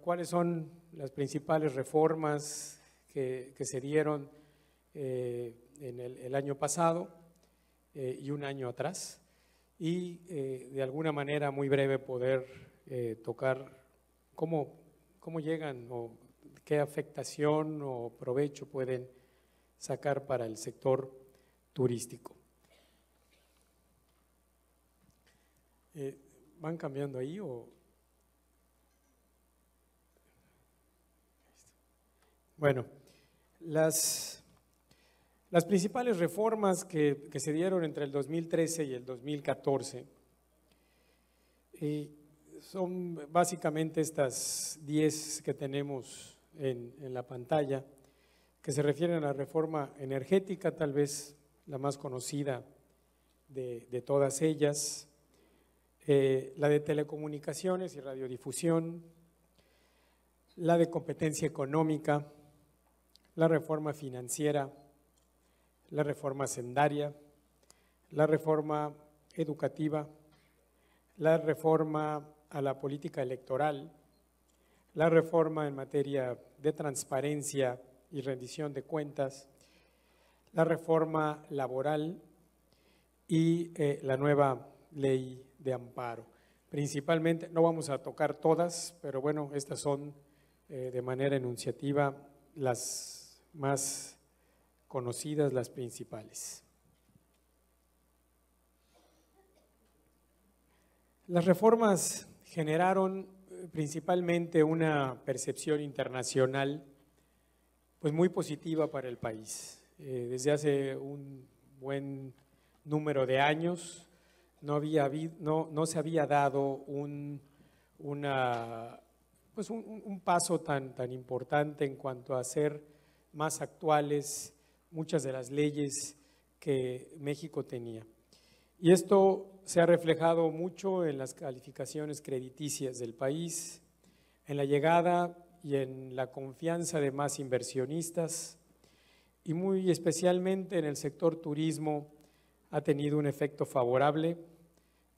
cuáles son las principales reformas que se dieron en el año pasado y un año atrás, y de alguna manera muy breve poder tocar cómo llegan o qué afectación o provecho pueden sacar para el sector turístico. ¿Van cambiando ahí o...? Bueno, las principales reformas que se dieron entre el 2013 y el 2014 son básicamente estas 10 que tenemos en la pantalla, que se refieren a la reforma energética, tal vez la más conocida de todas ellas, la de telecomunicaciones y radiodifusión, la de competencia económica, la reforma financiera, la reforma hacendaria, la reforma educativa, la reforma a la política electoral, la reforma en materia de transparencia y rendición de cuentas, la reforma laboral y la nueva ley de amparo. Principalmente, no vamos a tocar todas, pero bueno, estas son de manera enunciativa las más conocidas, las principales. Las reformas generaron principalmente una percepción internacional pues muy positiva para el país. Desde hace un buen número de años no se había dado un paso tan importante en cuanto a hacer más actuales muchas de las leyes que México tenía. Y esto se ha reflejado mucho en las calificaciones crediticias del país, en la llegada y en la confianza de más inversionistas, y muy especialmente en el sector turismo ha tenido un efecto favorable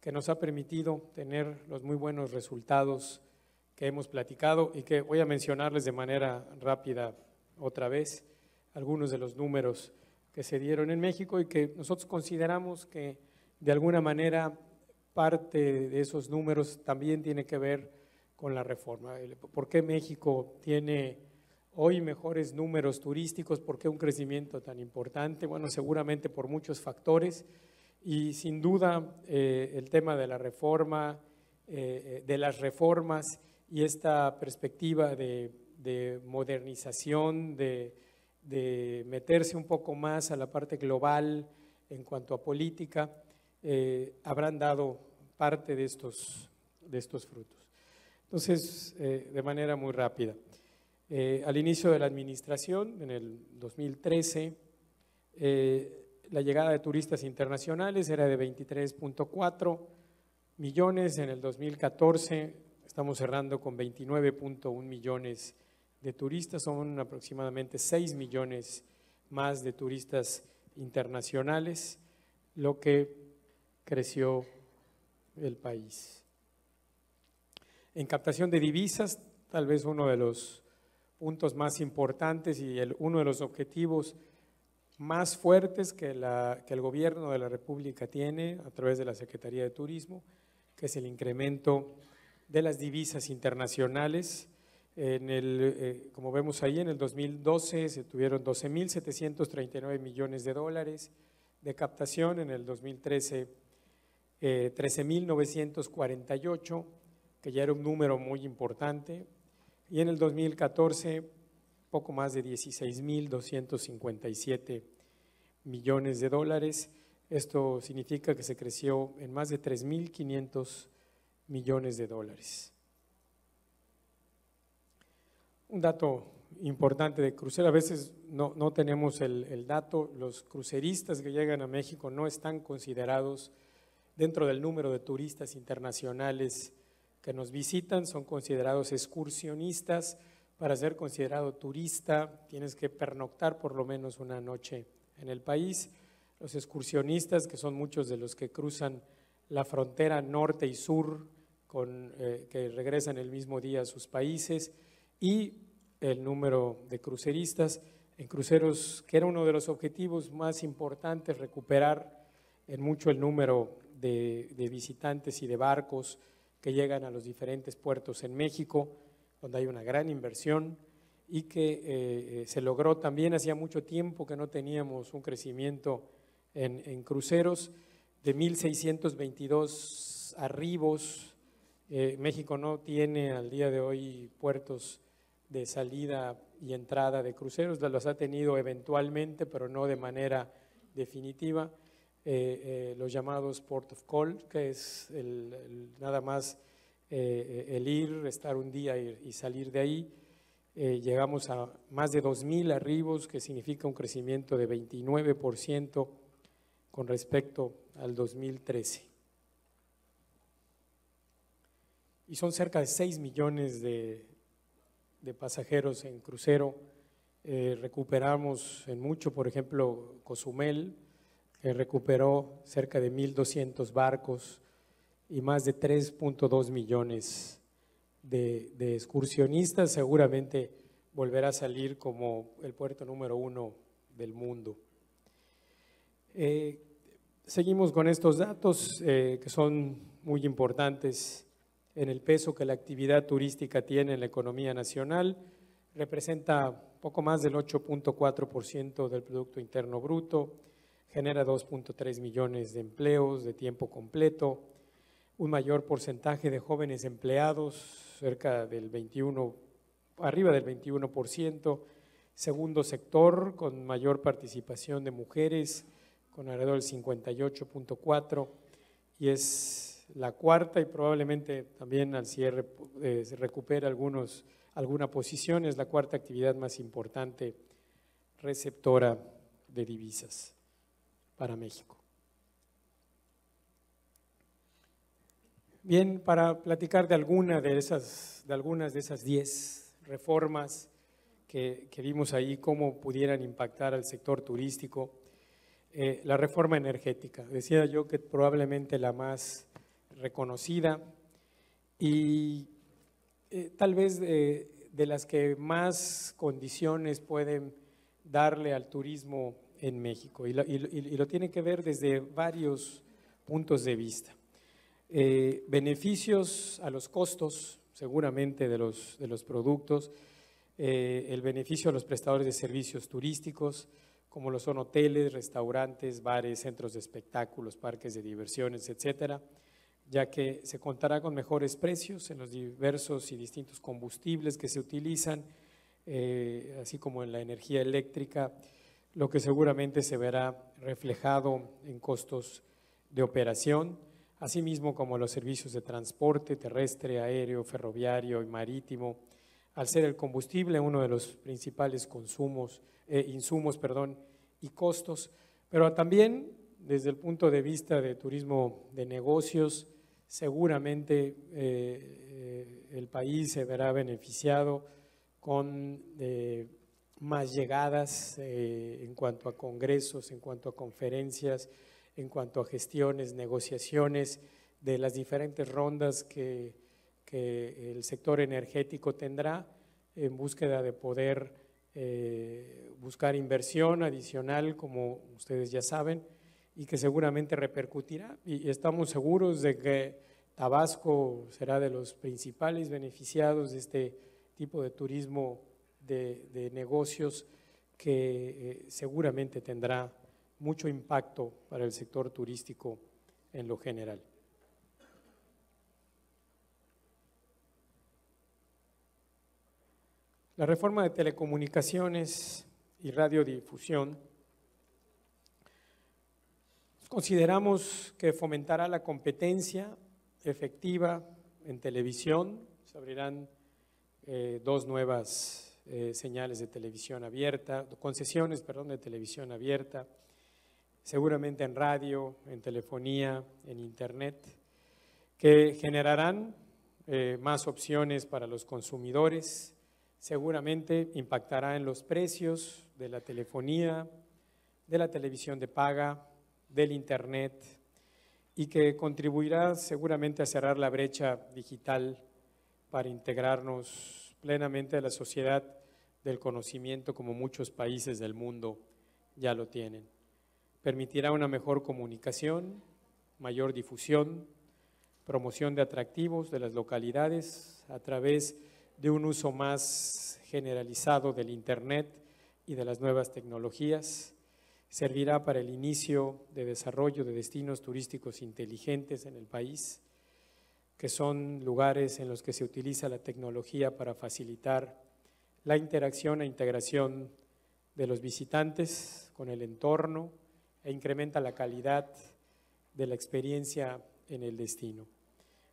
que nos ha permitido tener los muy buenos resultados que hemos platicado y que voy a mencionarles de manera rápida otra vez algunos de los números que se dieron en México y que nosotros consideramos que de alguna manera parte de esos números también tiene que ver con la reforma. ¿Por qué México tiene hoy mejores números turísticos? ¿Por qué un crecimiento tan importante? Bueno, seguramente por muchos factores y sin duda el tema de la reforma, de las reformas y esta perspectiva de modernización, de meterse un poco más a la parte global en cuanto a política, habrán dado parte de estos frutos. Entonces, de manera muy rápida, al inicio de la administración, en el 2013, la llegada de turistas internacionales era de 23.4 millones, en el 2014 estamos cerrando con 29.1 millones de turistas, son aproximadamente 6 millones más de turistas internacionales, lo que creció el país. En captación de divisas, tal vez uno de los puntos más importantes y uno de los objetivos más fuertes que el gobierno de la República tiene a través de la Secretaría de Turismo, que es el incremento de las divisas internacionales. Como vemos ahí, en el 2012 se tuvieron 12.739 millones de dólares de captación, en el 2013 13.948, que ya era un número muy importante, y en el 2014 poco más de 16.257 millones de dólares. Esto significa que se creció en más de 3.500 millones de dólares. Un dato importante de crucero, a veces no tenemos el dato, los cruceristas que llegan a México no están considerados dentro del número de turistas internacionales que nos visitan, son considerados excursionistas. Para ser considerado turista tienes que pernoctar por lo menos una noche en el país. Los excursionistas, que son muchos de los que cruzan la frontera norte y sur que regresan el mismo día a sus países, y el número de cruceristas. En cruceros, que era uno de los objetivos más importantes, recuperar en mucho el número de visitantes y de barcos que llegan a los diferentes puertos en México, donde hay una gran inversión y que se logró también. Hacía mucho tiempo que no teníamos un crecimiento en cruceros, de 1,622 arribos. México no tiene al día de hoy puertos de salida y entrada de cruceros, los ha tenido eventualmente, pero no de manera definitiva. Los llamados Port of Call, que es nada más el ir, estar un día y salir de ahí. Llegamos a más de 2,000 arribos, que significa un crecimiento de 29% con respecto al 2013. Y son cerca de 6 millones de pasajeros en crucero. Recuperamos en mucho, por ejemplo, Cozumel, que recuperó cerca de 1,200 barcos y más de 3.2 millones de excursionistas. Seguramente volverá a salir como el puerto número 1 del mundo. Seguimos con estos datos que son muy importantes en el peso que la actividad turística tiene en la economía nacional. Representa poco más del 8.4% del Producto Interno Bruto, genera 2.3 millones de empleos de tiempo completo, un mayor porcentaje de jóvenes empleados, cerca del 21, arriba del 21%, segundo sector con mayor participación de mujeres, con alrededor del 58.4%, y es la cuarta, y probablemente también al cierre se recupera alguna posición, es la cuarta actividad más importante receptora de divisas para México. Bien, para platicar de algunas de esas 10 reformas que vimos ahí, cómo pudieran impactar al sector turístico. La reforma energética, decía yo que probablemente la más reconocida y tal vez de las que más condiciones pueden darle al turismo en México, y lo tiene que ver desde varios puntos de vista. Beneficios a los costos, seguramente, de los productos, el beneficio a los prestadores de servicios turísticos, como lo son hoteles, restaurantes, bares, centros de espectáculos, parques de diversiones, etcétera, ya que se contará con mejores precios en los diversos y distintos combustibles que se utilizan, así como en la energía eléctrica, lo que seguramente se verá reflejado en costos de operación, asimismo como los servicios de transporte terrestre, aéreo, ferroviario y marítimo, al ser el combustible uno de los principales insumos y costos, pero también desde el punto de vista de turismo de negocios, seguramente el país se verá beneficiado con más llegadas en cuanto a congresos, en cuanto a conferencias, en cuanto a gestiones, negociaciones de las diferentes rondas que el sector energético tendrá en búsqueda de poder buscar inversión adicional, como ustedes ya saben, y que seguramente repercutirá, y estamos seguros de que Tabasco será de los principales beneficiados de este tipo de turismo de negocios que seguramente tendrá mucho impacto para el sector turístico en lo general. La reforma de telecomunicaciones y radiodifusión, consideramos que fomentará la competencia efectiva en televisión. Se abrirán 2 nuevas señales de televisión abierta, concesiones, de televisión abierta, seguramente en radio, en telefonía, en internet, que generarán más opciones para los consumidores. Seguramente impactará en los precios de la telefonía, de la televisión de paga, del internet, y que contribuirá seguramente a cerrar la brecha digital para integrarnos plenamente a la sociedad del conocimiento como muchos países del mundo ya lo tienen. Permitirá una mejor comunicación, mayor difusión, promoción de atractivos de las localidades a través de un uso más generalizado del Internet y de las nuevas tecnologías. Servirá para el inicio de desarrollo de destinos turísticos inteligentes en el país, que son lugares en los que se utiliza la tecnología para facilitar la interacción e integración de los visitantes con el entorno e incrementa la calidad de la experiencia en el destino.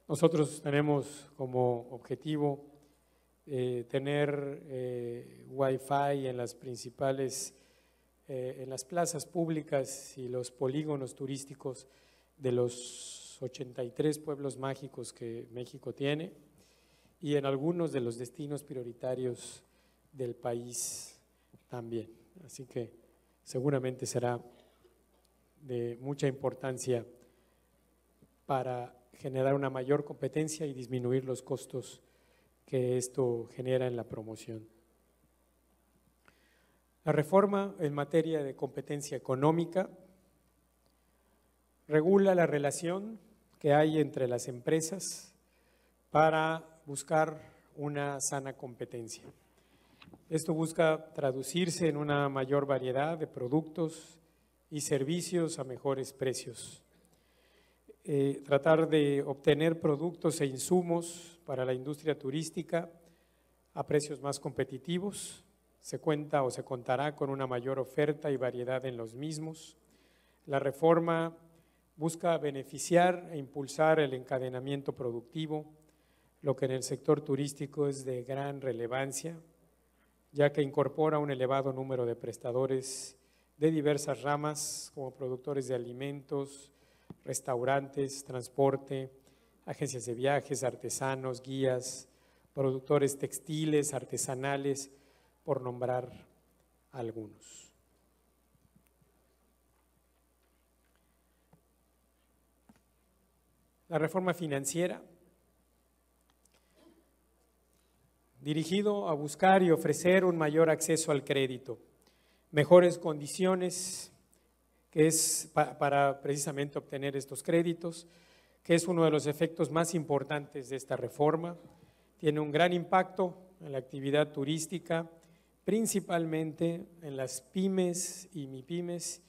Nosotros tenemos como objetivo tener Wi-Fi en las principales, en las plazas públicas y los polígonos turísticos de los 83 pueblos mágicos que México tiene y en algunos de los destinos prioritarios del país también. Así que seguramente será de mucha importancia para generar una mayor competencia y disminuir los costos que esto genera en la promoción. La reforma en materia de competencia económica regula la relación que hay entre las empresas para buscar una sana competencia. Esto busca traducirse en una mayor variedad de productos y servicios a mejores precios. Tratar de obtener productos e insumos para la industria turística a precios más competitivos. Se cuenta o se contará con una mayor oferta y variedad en los mismos. La reforma busca beneficiar e impulsar el encadenamiento productivo, lo que en el sector turístico es de gran relevancia, ya que incorpora un elevado número de prestadores de diversas ramas, como productores de alimentos, restaurantes, transporte, agencias de viajes, artesanos, guías, productores textiles, artesanales, por nombrar algunos. La reforma financiera, dirigido a buscar y ofrecer un mayor acceso al crédito, mejores condiciones, que es para precisamente obtener estos créditos, que es uno de los efectos más importantes de esta reforma. Tiene un gran impacto en la actividad turística, principalmente en las pymes y mipymes,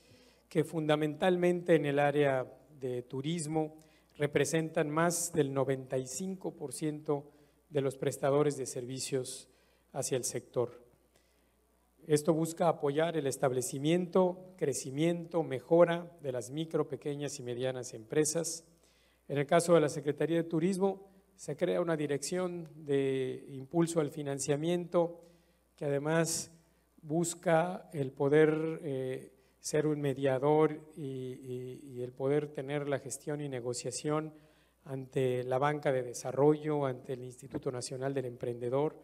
que fundamentalmente en el área de turismo representan más del 95% de los prestadores de servicios hacia el sector. Esto busca apoyar el establecimiento, crecimiento, mejora de las micro, pequeñas y medianas empresas. En el caso de la Secretaría de Turismo, se crea una dirección de impulso al financiamiento que además busca el poder ser un mediador y el poder tener la gestión y negociación ante la banca de desarrollo, ante el Instituto Nacional del Emprendedor,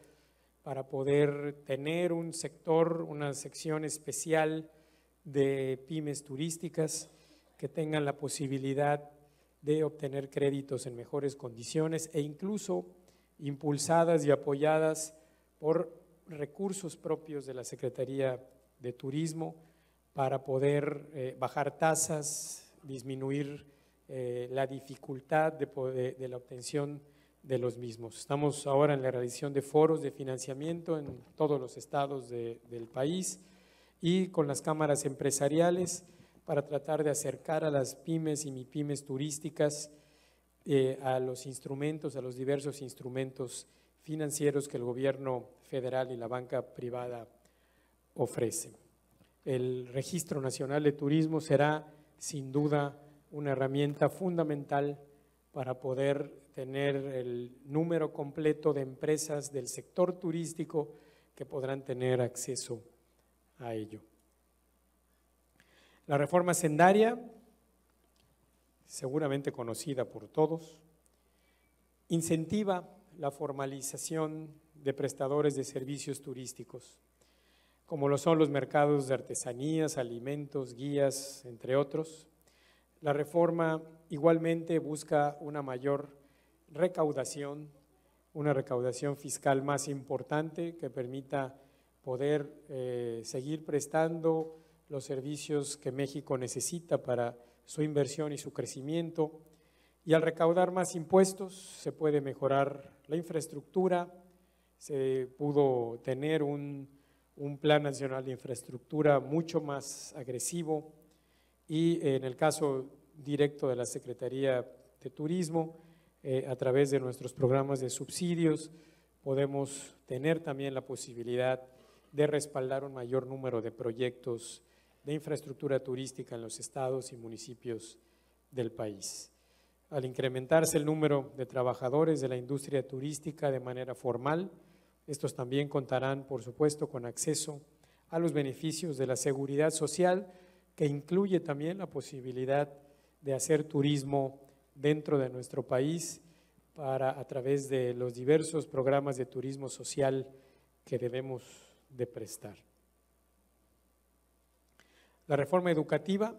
para poder tener un sector, una sección especial de pymes turísticas que tengan la posibilidad de obtener créditos en mejores condiciones e incluso impulsadas y apoyadas por recursos propios de la Secretaría de Turismo para poder bajar tasas, disminuir la dificultad de la obtención de los mismos. Estamos ahora en la realización de foros de financiamiento en todos los estados del país y con las cámaras empresariales para tratar de acercar a las pymes y mipymes turísticas a los instrumentos, a los diversos instrumentos financieros que el gobierno federal y la banca privada ofrecen. El Registro Nacional de Turismo será sin duda una herramienta fundamental para poder tener el número completo de empresas del sector turístico que podrán tener acceso a ello. La reforma hacendaria, seguramente conocida por todos, incentiva la formalización de prestadores de servicios turísticos, como lo son los mercados de artesanías, alimentos, guías, entre otros. La reforma igualmente busca una mayor recaudación, una recaudación fiscal más importante que permita poder seguir prestando los servicios que México necesita para su inversión y su crecimiento. Y al recaudar más impuestos se puede mejorar la infraestructura, se pudo tener un Plan Nacional de Infraestructura mucho más agresivo y en el caso directo de la Secretaría de Turismo, a través de nuestros programas de subsidios, podemos tener también la posibilidad de respaldar un mayor número de proyectos de infraestructura turística en los estados y municipios del país. Al incrementarse el número de trabajadores de la industria turística de manera formal, estos también contarán, por supuesto, con acceso a los beneficios de la seguridad social, que incluye también la posibilidad de hacer turismo dentro de nuestro país a través de los diversos programas de turismo social que debemos de prestar. La reforma educativa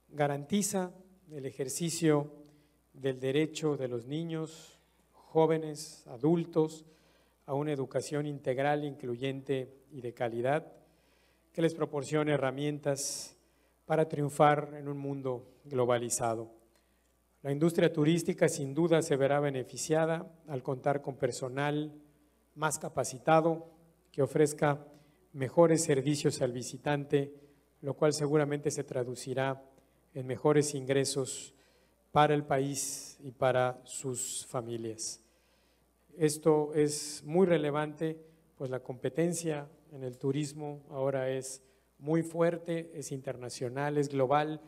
garantiza el ejercicio del derecho de los niños, jóvenes, adultos, a una educación integral, incluyente y de calidad, que les proporcione herramientas para triunfar en un mundo globalizado. La industria turística sin duda se verá beneficiada al contar con personal más capacitado que ofrezca mejores servicios al visitante, lo cual seguramente se traducirá en mejores ingresos para el país y para sus familias. Esto es muy relevante, pues la competencia en el turismo ahora es muy fuerte, es internacional, es global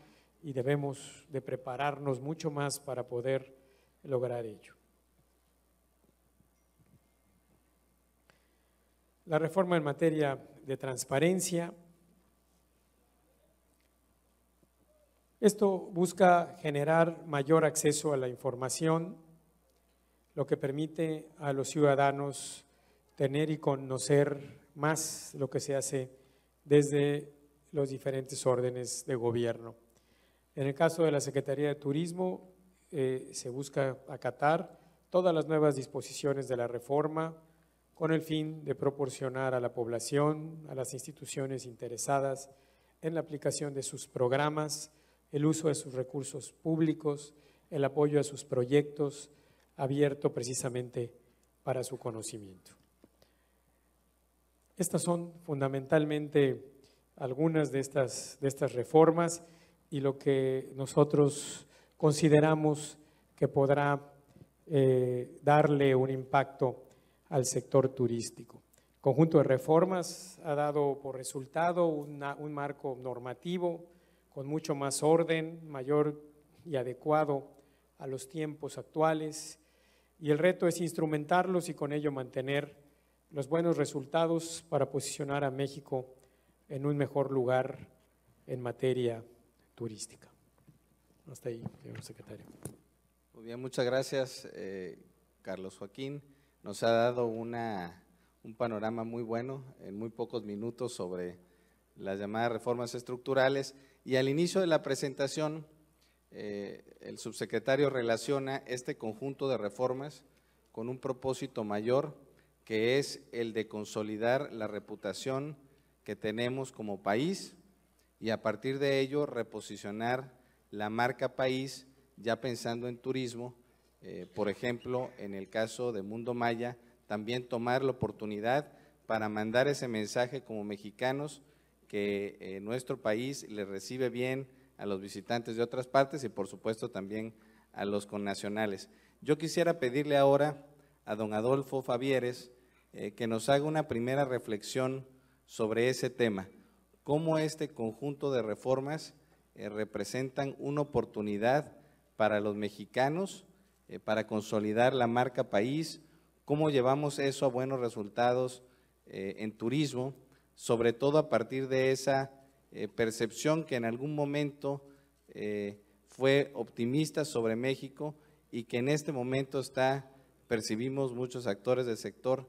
y debemos de prepararnos mucho más para poder lograr ello. La reforma en materia de transparencia. Esto busca generar mayor acceso a la información, lo que permite a los ciudadanos tener y conocer más lo que se hace desde los diferentes órdenes de gobierno. En el caso de la Secretaría de Turismo, se busca acatar todas las nuevas disposiciones de la reforma con el fin de proporcionar a la población, a las instituciones interesadas en la aplicación de sus programas, el uso de sus recursos públicos, el apoyo a sus proyectos, abierto precisamente para su conocimiento. Estas son fundamentalmente algunas de estas reformas y lo que nosotros consideramos que podrá darle un impacto al sector turístico. El conjunto de reformas ha dado por resultado un marco normativo con mucho más orden, mayor y adecuado a los tiempos actuales, y el reto es instrumentarlos y con ello mantener los buenos resultados para posicionar a México en un mejor lugar en materia turística. Hasta ahí, señor secretario. Muy bien, muchas gracias, Carlos Joaquín. Nos ha dado un panorama muy bueno en muy pocos minutos sobre las llamadas reformas estructurales, y al inicio de la presentación el subsecretario relaciona este conjunto de reformas con un propósito mayor, que es el de consolidar la reputación que tenemos como país y a partir de ello reposicionar la marca país, ya pensando en turismo. Por ejemplo, en el caso de Mundo Maya, también tomar la oportunidad para mandar ese mensaje como mexicanos que nuestro país le recibe bien a los visitantes de otras partes y por supuesto también a los connacionales. Yo quisiera pedirle ahora a don Adolfo Fabieres que nos haga una primera reflexión sobre ese tema, cómo este conjunto de reformas representan una oportunidad para los mexicanos, para consolidar la marca país, cómo llevamos eso a buenos resultados en turismo, sobre todo a partir de esa percepción que en algún momento fue optimista sobre México y que en este momento percibimos muchos actores del sector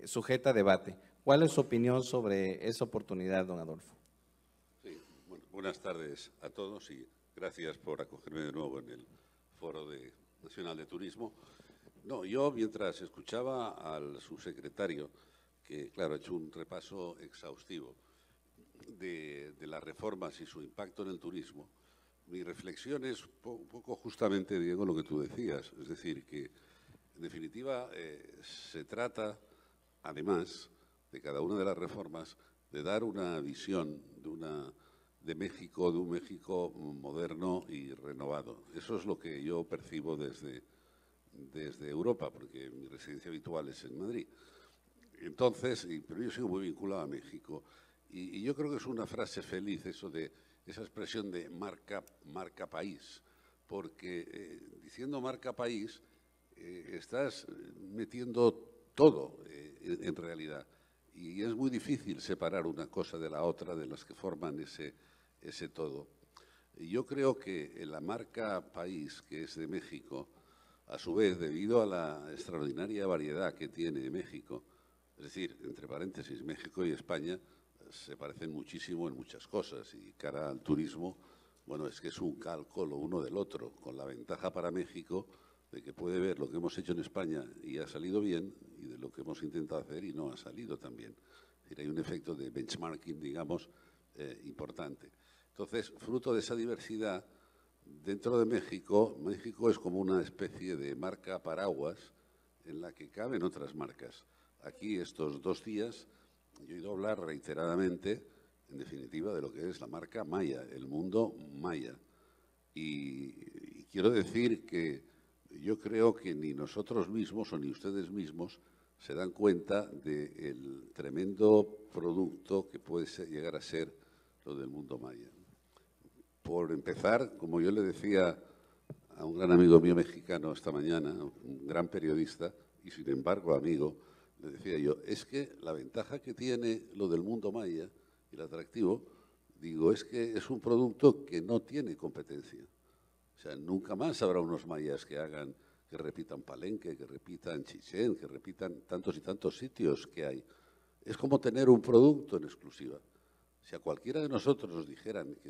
sujeta a debate. ¿Cuál es su opinión sobre esa oportunidad, don Adolfo? Sí, bueno, Buenas tardes a todos y gracias por acogerme de nuevo en el Foro Nacional de Turismo. No, yo mientras escuchaba al subsecretario, que claro, ha hecho un repaso exhaustivo de las reformas y su impacto en el turismo, mi reflexión es un poco justamente, Diego, lo que tú decías. Es decir, que en definitiva se trata, además de cada una de las reformas, de dar una visión de México, de un México moderno y renovado. Eso es lo que yo percibo desde Europa, porque mi residencia habitual es en Madrid. Entonces, pero yo sigo muy vinculado a México. Y yo creo que es una frase feliz eso de esa expresión de marca país, porque diciendo marca país estás metiendo todo en realidad. Y es muy difícil separar una cosa de la otra, de las que forman ese todo. Y yo creo que la marca país, que es de México, a su vez, debido a la extraordinaria variedad que tiene México, es decir, entre paréntesis, México y España se parecen muchísimo en muchas cosas y cara al turismo, bueno, es que es un calco lo uno del otro, con la ventaja para México de que puede ver lo que hemos hecho en España y ha salido bien y de lo que hemos intentado hacer y no ha salido tan bien. Es decir, hay un efecto de benchmarking, digamos, importante. Entonces, fruto de esa diversidad, dentro de México, México es como una especie de marca paraguas en la que caben otras marcas. Aquí estos 2 días yo he oído hablar reiteradamente, en definitiva, de lo que es la marca Maya, el mundo Maya. Y quiero decir que yo creo que ni nosotros mismos o ni ustedes mismos se dan cuenta del tremendo producto que puede llegar a ser lo del mundo Maya. Por empezar, como yo le decía a un gran amigo mío mexicano esta mañana, un gran periodista y sin embargo amigo, le decía yo, es que la ventaja que tiene lo del mundo Maya y el atractivo, digo, es que es un producto que no tiene competencia. O sea, nunca más habrá unos mayas que repitan Palenque, que repitan Chichén, que repitan tantos y tantos sitios que hay. Es como tener un producto en exclusiva. Si a cualquiera de nosotros nos dijeran que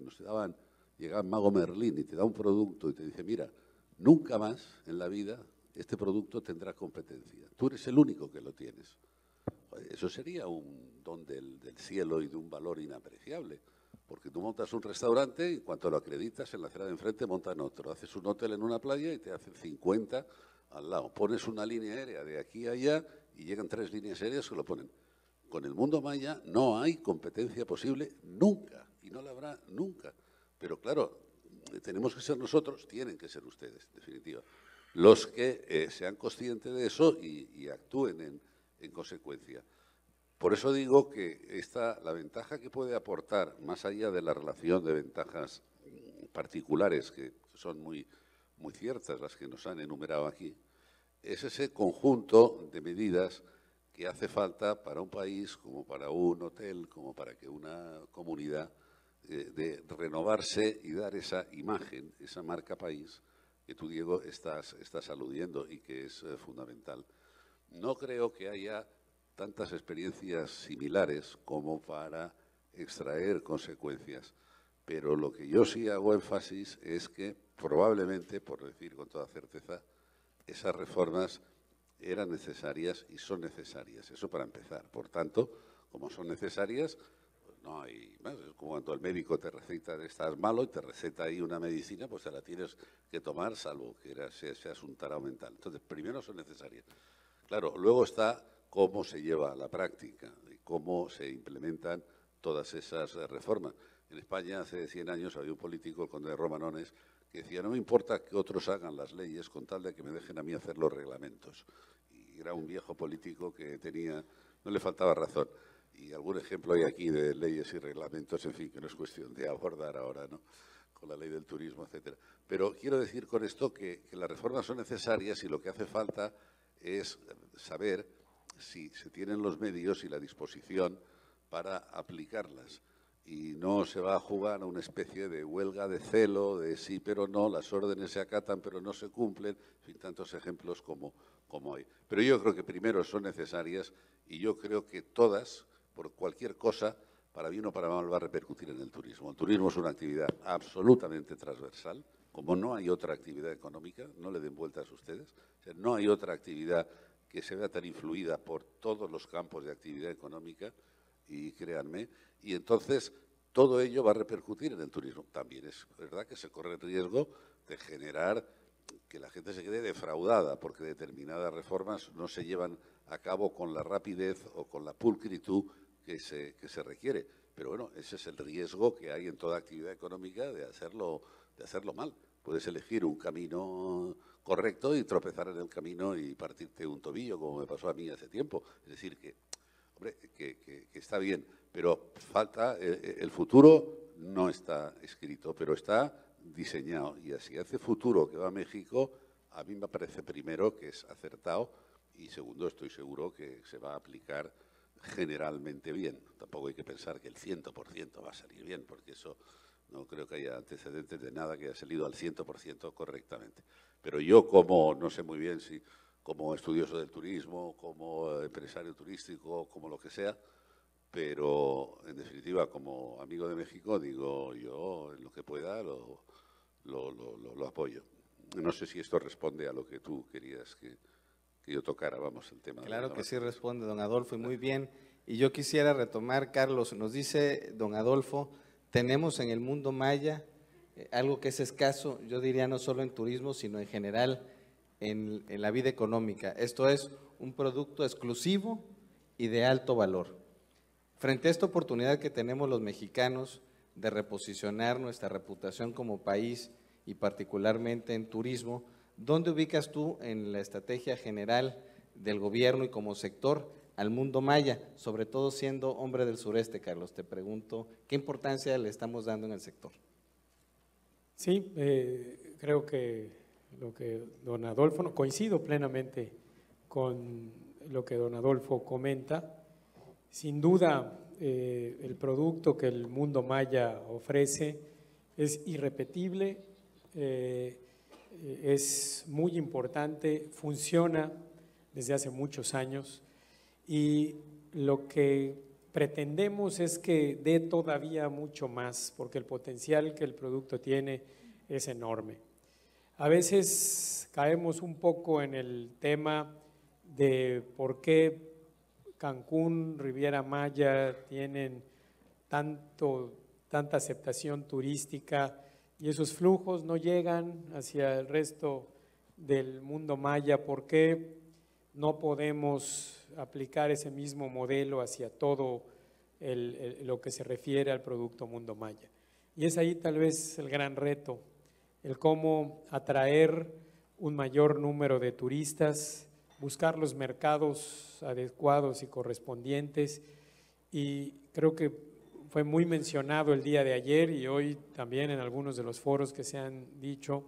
llegaba Mago Merlín y te da un producto y te dice, mira, nunca más en la vida este producto tendrá competencia. Tú eres el único que lo tienes. Eso sería un don del cielo y de un valor inapreciable. Porque tú montas un restaurante y en cuanto lo acreditas, en la acera de enfrente montan otro. Haces un hotel en una playa y te hacen 50 al lado. Pones una línea aérea de aquí a allá y llegan 3 líneas aéreas que lo ponen. Con el mundo Maya no hay competencia posible nunca y no la habrá nunca. Pero claro, tenemos que ser nosotros, tienen que ser ustedes, en definitiva, los que sean conscientes de eso y actúen en consecuencia. Por eso digo que la ventaja que puede aportar, más allá de la relación de ventajas particulares, que son muy ciertas las que nos han enumerado aquí, es ese conjunto de medidas que hace falta para un país, como para un hotel, como para que una comunidad, de renovarse y dar esa imagen, esa marca país que tú, Diego, estás aludiendo y que es fundamental. No creo que haya tantas experiencias similares como para extraer consecuencias, pero lo que yo sí hago énfasis es que probablemente, por decir con toda certeza, esas reformas eran necesarias y son necesarias. Eso para empezar. Por tanto, como son necesarias, pues no hay más. Es como cuando el médico te receta, estás malo y te receta ahí una medicina, pues te la tienes que tomar, salvo que seas un tarao mental. Entonces, primero son necesarias. Claro, luego está cómo se lleva a la práctica y cómo se implementan todas esas reformas. En España, hace 100 años, había un político, el conde de Romanones, que decía, no me importa que otros hagan las leyes con tal de que me dejen a mí hacer los reglamentos. Y era un viejo político que no le faltaba razón. Y algún ejemplo hay aquí de leyes y reglamentos, en fin, que no es cuestión de abordar ahora, ¿no?, con la ley del turismo, etcétera. Pero quiero decir con esto que las reformas son necesarias y lo que hace falta es saber si se tienen los medios y la disposición para aplicarlas. Y no se va a jugar a una especie de huelga de celo, de sí pero no, las órdenes se acatan pero no se cumplen, en fin, tantos ejemplos como hay. Pero yo creo que primero son necesarias y yo creo que todas, por cualquier cosa, para bien o para mal, va a repercutir en el turismo. El turismo es una actividad absolutamente transversal, como no hay otra actividad económica, no le den vueltas a ustedes, o sea, no hay otra actividad que se vea tan influida por todos los campos de actividad económica, y créanme, y entonces todo ello va a repercutir en el turismo. También es verdad que se corre el riesgo de generar que la gente se quede defraudada, porque determinadas reformas no se llevan a cabo con la rapidez o con la pulcritud que se requiere. Pero bueno, ese es el riesgo que hay en toda actividad económica de hacerlo mal. Puedes elegir un camino correcto y tropezar en el camino y partirte un tobillo, como me pasó a mí hace tiempo. Es decir, que, hombre, que está bien, pero falta, el futuro no está escrito, pero está diseñado. Y así hace futuro que va a México, a mí me parece primero que es acertado y segundo estoy seguro que se va a aplicar generalmente bien. Tampoco hay que pensar que el 100% va a salir bien, porque eso no creo que haya antecedentes de nada que haya salido al 100% correctamente. Pero yo, como no sé muy bien si como estudioso del turismo, como empresario turístico, como lo que sea, pero en definitiva como amigo de México digo yo en lo que pueda lo apoyo. No sé si esto responde a lo que tú querías que yo tocara, vamos, el tema. Claro que sí responde, don Adolfo, y muy bien. Y yo quisiera retomar, Carlos, nos dice don Adolfo, tenemos en el mundo maya algo que es escaso, yo diría no solo en turismo, sino en general en la vida económica. Esto es un producto exclusivo y de alto valor. Frente a esta oportunidad que tenemos los mexicanos de reposicionar nuestra reputación como país y particularmente en turismo, ¿dónde ubicas tú en la estrategia general del gobierno y como sector al mundo maya, sobre todo siendo hombre del sureste, Carlos? Te pregunto, ¿qué importancia le estamos dando en el sector? Sí, creo que lo que don Adolfo, no, coincido plenamente con lo que don Adolfo comenta. Sin duda, el producto que el mundo maya ofrece es irrepetible, es muy importante, funciona desde hace muchos años y lo que pretendemos es que dé todavía mucho más, porque el potencial que el producto tiene es enorme. A veces caemos un poco en el tema de por qué Cancún, Riviera Maya tienen tanta aceptación turística y esos flujos no llegan hacia el resto del mundo maya. ¿Por qué no podemos aplicar ese mismo modelo hacia todo lo que se refiere al producto mundo maya? Y es ahí tal vez el gran reto, el cómo atraer un mayor número de turistas, buscar los mercados adecuados y correspondientes. Y creo que fue muy mencionado el día de ayer y hoy también en algunos de los foros que se han dicho,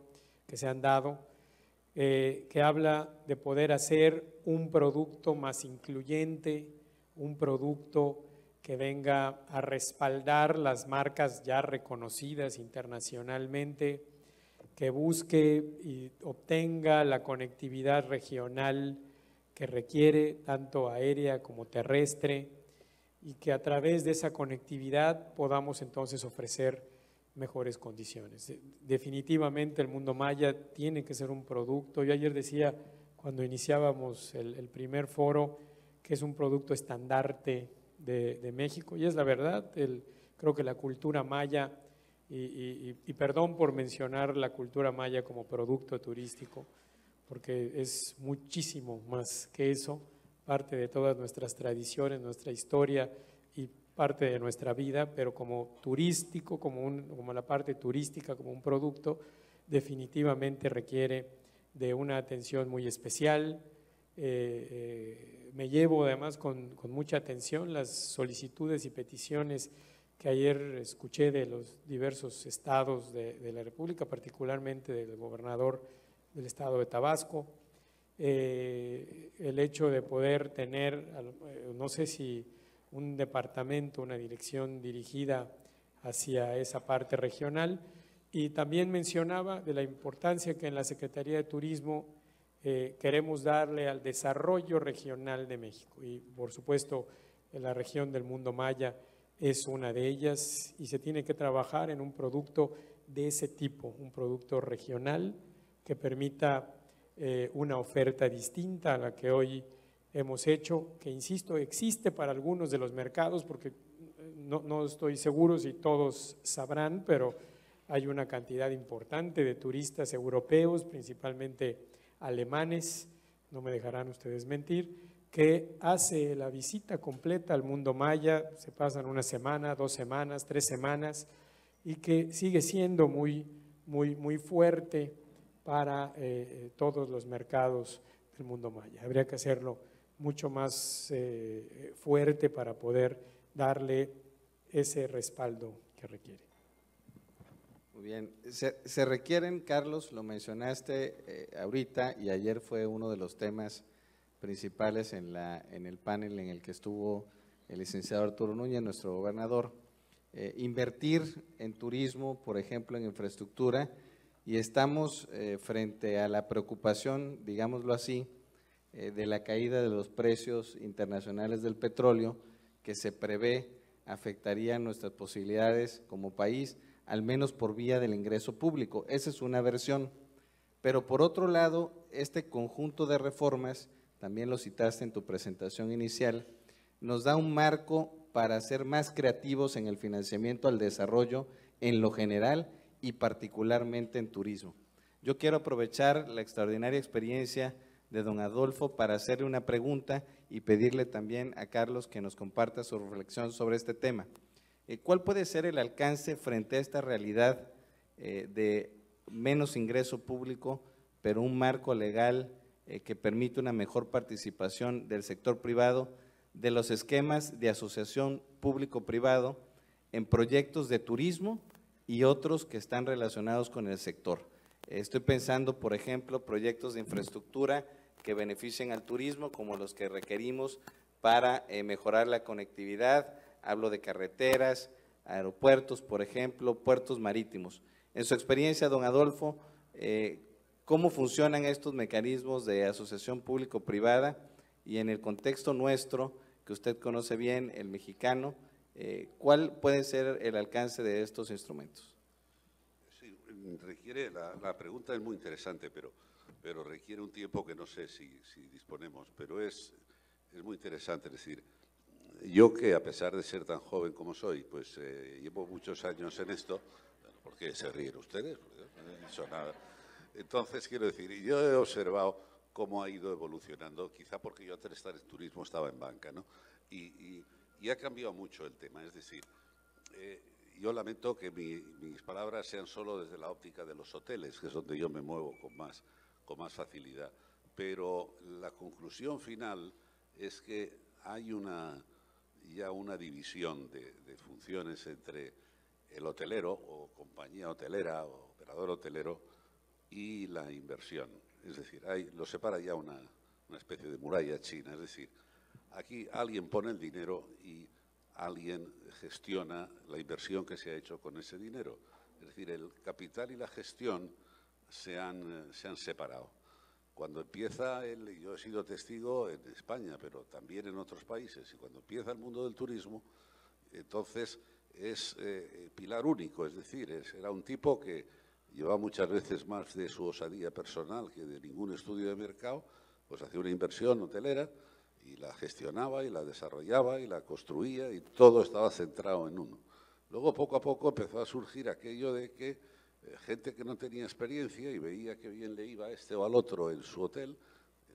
que se han dado, que habla de poder hacer un producto más incluyente, un producto que venga a respaldar las marcas ya reconocidas internacionalmente, que busque y obtenga la conectividad regional que requiere, tanto aérea como terrestre, y que a través de esa conectividad podamos entonces ofrecer mejores condiciones. Definitivamente el mundo maya tiene que ser un producto. Yo ayer decía, cuando iniciábamos el primer foro, que es un producto estandarte de México, y es la verdad. Creo que la cultura maya, y perdón por mencionar la cultura maya como producto turístico, porque es muchísimo más que eso, parte de todas nuestras tradiciones, nuestra historia y parte de nuestra vida, pero como turístico, como la parte turística, como un producto, definitivamente requiere de una atención muy especial. Me llevo además con mucha atención las solicitudes y peticiones que ayer escuché de los diversos estados de la República, particularmente del gobernador del estado de Tabasco. El hecho de poder tener, no sé si un departamento, una dirección dirigida hacia esa parte regional, y también mencionaba de la importancia que en la Secretaría de Turismo queremos darle al desarrollo regional de México y por supuesto en la región del mundo maya es una de ellas y se tiene que trabajar en un producto de ese tipo, un producto regional que permita una oferta distinta a la que hoy hemos hecho, que insisto, existe para algunos de los mercados, porque no estoy seguro si todos sabrán, pero hay una cantidad importante de turistas europeos, principalmente alemanes, no me dejarán ustedes mentir, que hace la visita completa al mundo maya, se pasan una semana, 2 semanas, 3 semanas, y que sigue siendo muy fuerte para todos los mercados del mundo maya. Habría que hacerlo mucho más fuerte para poder darle ese respaldo que requiere. Muy bien. Se requieren, Carlos, lo mencionaste ahorita y ayer fue uno de los temas principales en el panel en el que estuvo el licenciado Arturo Núñez, nuestro gobernador, invertir en turismo, por ejemplo, en infraestructura, y estamos frente a la preocupación, digámoslo así, de la caída de los precios internacionales del petróleo, que se prevé afectaría nuestras posibilidades como país, al menos por vía del ingreso público. Esa es una versión. Pero por otro lado, este conjunto de reformas, también lo citaste en tu presentación inicial, nos da un marco para ser más creativos en el financiamiento al desarrollo en lo general y particularmente en turismo. Yo quiero aprovechar la extraordinaria experiencia de don Adolfo para hacerle una pregunta y pedirle también a Carlos que nos comparta su reflexión sobre este tema. ¿Cuál puede ser el alcance frente a esta realidad de menos ingreso público, pero un marco legal que permite una mejor participación del sector privado, de los esquemas de asociación público-privado en proyectos de turismo y otros que están relacionados con el sector? Estoy pensando, por ejemplo, proyectos de infraestructura que beneficien al turismo, como los que requerimos para mejorar la conectividad. Hablo de carreteras, aeropuertos, por ejemplo, puertos marítimos. En su experiencia, don Adolfo, ¿cómo funcionan estos mecanismos de asociación público-privada? Y en el contexto nuestro, que usted conoce bien, el mexicano, ¿cuál puede ser el alcance de estos instrumentos? Sí, requiere, la pregunta es muy interesante, pero requiere un tiempo que no sé si disponemos, pero es muy interesante. Es decir, yo que a pesar de ser tan joven como soy, pues llevo muchos años en esto. ¿Por qué se ríen ustedes? No he dicho nada. Entonces, quiero decir, yo he observado cómo ha ido evolucionando, quizá porque yo antes de estar en turismo estaba en banca, ¿no? Y ha cambiado mucho el tema. Es decir, yo lamento que mis palabras sean solo desde la óptica de los hoteles, que es donde yo me muevo con más facilidad. Pero la conclusión final es que hay ya una división de funciones entre el hotelero o compañía hotelera o operador hotelero y la inversión. Es decir, lo separa ya una especie de muralla china. Es decir, aquí alguien pone el dinero y alguien gestiona la inversión que se ha hecho con ese dinero. Es decir, el capital y la gestión se han separado. Cuando empieza yo he sido testigo en España, pero también en otros países, y cuando empieza el mundo del turismo, entonces es pilar único, es decir, era un tipo que llevaba muchas veces más de su osadía personal que de ningún estudio de mercado, pues hacía una inversión hotelera y la gestionaba y la desarrollaba y la construía y todo estaba centrado en uno. Luego, poco a poco, empezó a surgir aquello de que gente que no tenía experiencia y veía que bien le iba a este o al otro en su hotel,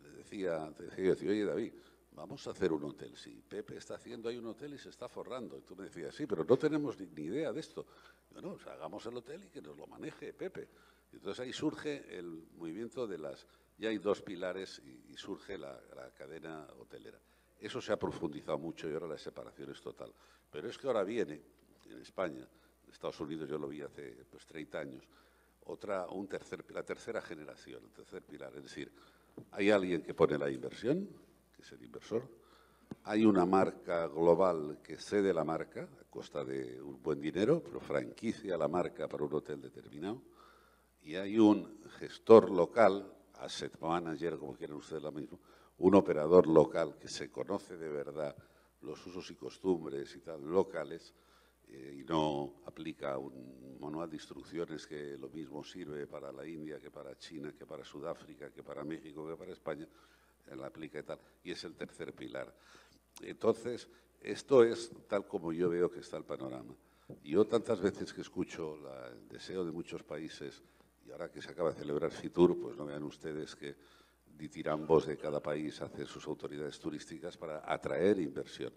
le decía, oye David, vamos a hacer un hotel. Sí, Pepe está haciendo ahí un hotel y se está forrando. Y tú me decías, sí, pero no tenemos ni idea de esto. Bueno, pues hagamos el hotel y que nos lo maneje Pepe. Y entonces ahí surge el movimiento ya hay 2 pilares y surge la cadena hotelera. Eso se ha profundizado mucho y ahora la separación es total. Pero es que ahora viene, en España, en Estados Unidos yo lo vi hace 30 años, la tercera generación, el tercer pilar. Es decir, hay alguien que pone la inversión, que es el inversor, hay una marca global que cede la marca a costa de un buen dinero, pero franquicia la marca para un hotel determinado, y hay un gestor local, asset manager, como quieran ustedes lo mismo, un operador local que se conoce de verdad los usos y costumbres y tal locales y no aplica un manual de instrucciones que lo mismo sirve para la India que para China, que para Sudáfrica, que para México, que para España, la aplica y tal. Y es el tercer pilar. Entonces, esto es tal como yo veo que está el panorama. Yo tantas veces que escucho el deseo de muchos países, y ahora que se acaba de celebrar Fitur, pues no vean ustedes que ditirambos de cada país hace sus autoridades turísticas para atraer inversión.